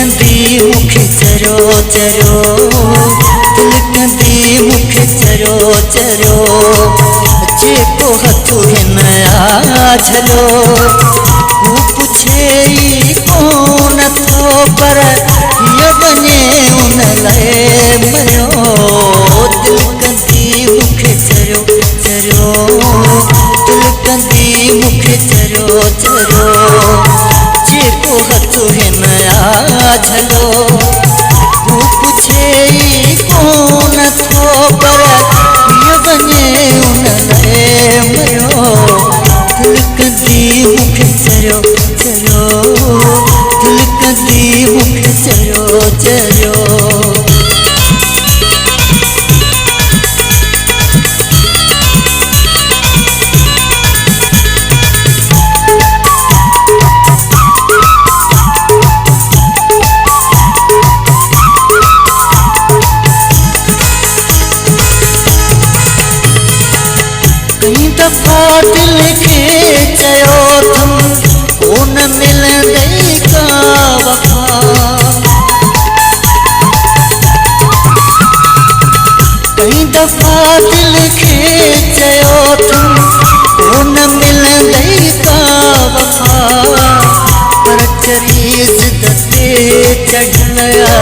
कंदी मुखे चरो चरो, दिल कंदी मुखे चरो चरो, जेको हथु हिन आझलो हू पुछे कोन थो पर हीअ वञे उन लाइ मरियो। दिल कंदी मुखे चरो चरो, दिल कंदी मुखे चरो चरो, जेको हथु हिन आझलो हू पुछे कोन थो पर हीअ वञे उन लाइ मरियो। दिल कंदी मुखे चरो चरो, दिल कंदी मुखे चरो चरो। कई दफ़ा दिल खे चयो थम कोन मिलंदई का वफ़ा, कई दफ़ा दिल खे चयो थम कोन मिलंदई का वफ़ा, पर चरी ज़िद ते चढ़िया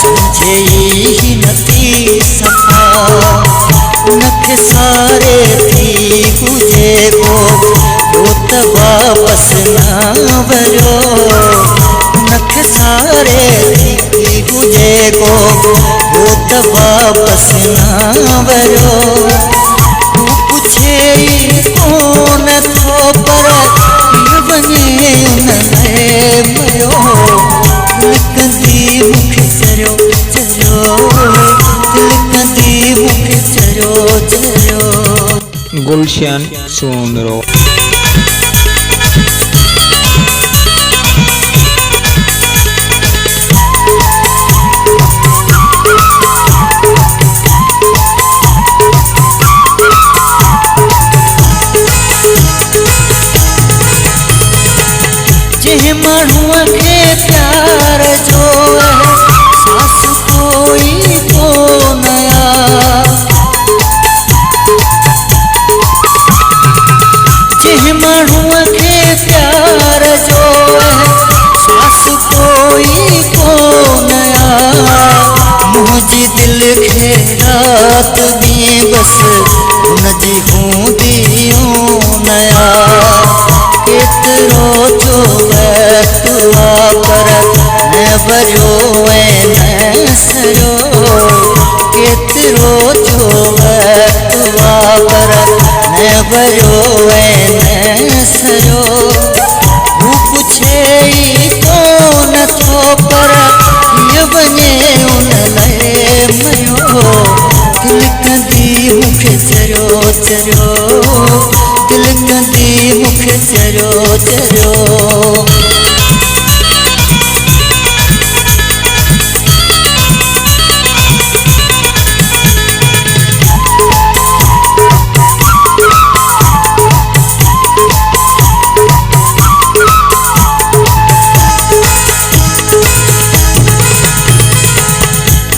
समझे ही नथी सफ़ा। उनखे सारे थी हुजे को त वापस ना वरो, उनखे सारे थी हुजे को त वापस ना वरो। हू पुछे कोन थो पर हीअ वञे उन लाइ मरियो। दिल कंदी मुखे चरो चरो, दिल कंदी मुखे चरो चरो। गुलशन सोनरो। जिह माण्हूअ खे प्यार जो सास कोई कोन आ, जिह माण्हूअ खे प्यार जो सास कोई कोन आ। मुंहिंजी दिल खे रात ॾींहुं बसि हुनजी हूंदी नया। केतिरो जो वक़्तु आ पर न वरियो ऐं न सरियो, केतिरो जो वक़्तु आ पर न वरियो ऐं न सरियो। हू पुछे कोन थो पर हीअ वञे उन लाइ मरियो। दिल कंदी मुखे चरो चरो, दिल कंदी मुखे चरो चरो।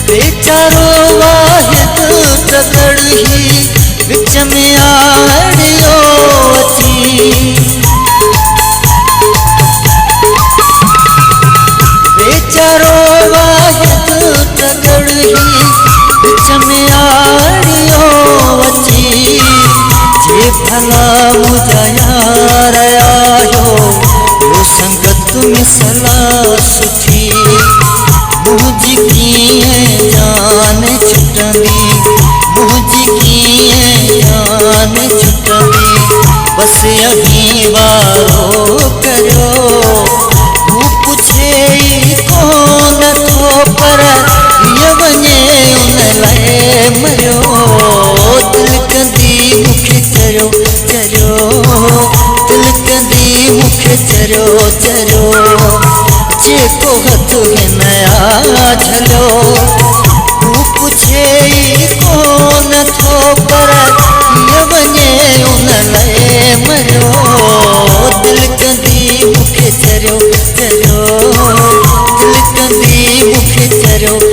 बेचारो वाहिद तकड़ी विच में आड़ियो अची, बेचारो वाहिद तकड़ी विच में आड़ियो अची। जे भला मुंहिंजा यार आयो वो संगत में सलाह सुठी, मुंहिंजी कीअं जान छुटंदी, मुंहिंजी कीअं जान छुटंदी, बसि यहीं वारो करियो। हू पुछे कोन थो पर हीअ वञे उन लाइ मरियो। दिल कंदी मुखे चरो चरो, दिल कंदी मुखे चरो चरो, जेको हथु हिन आझलो हू पुछे कोन थो पर हीअ वञे उन लाइ मरियो। दिल कंदी मुखे चरो चरो, दिल कंदी जो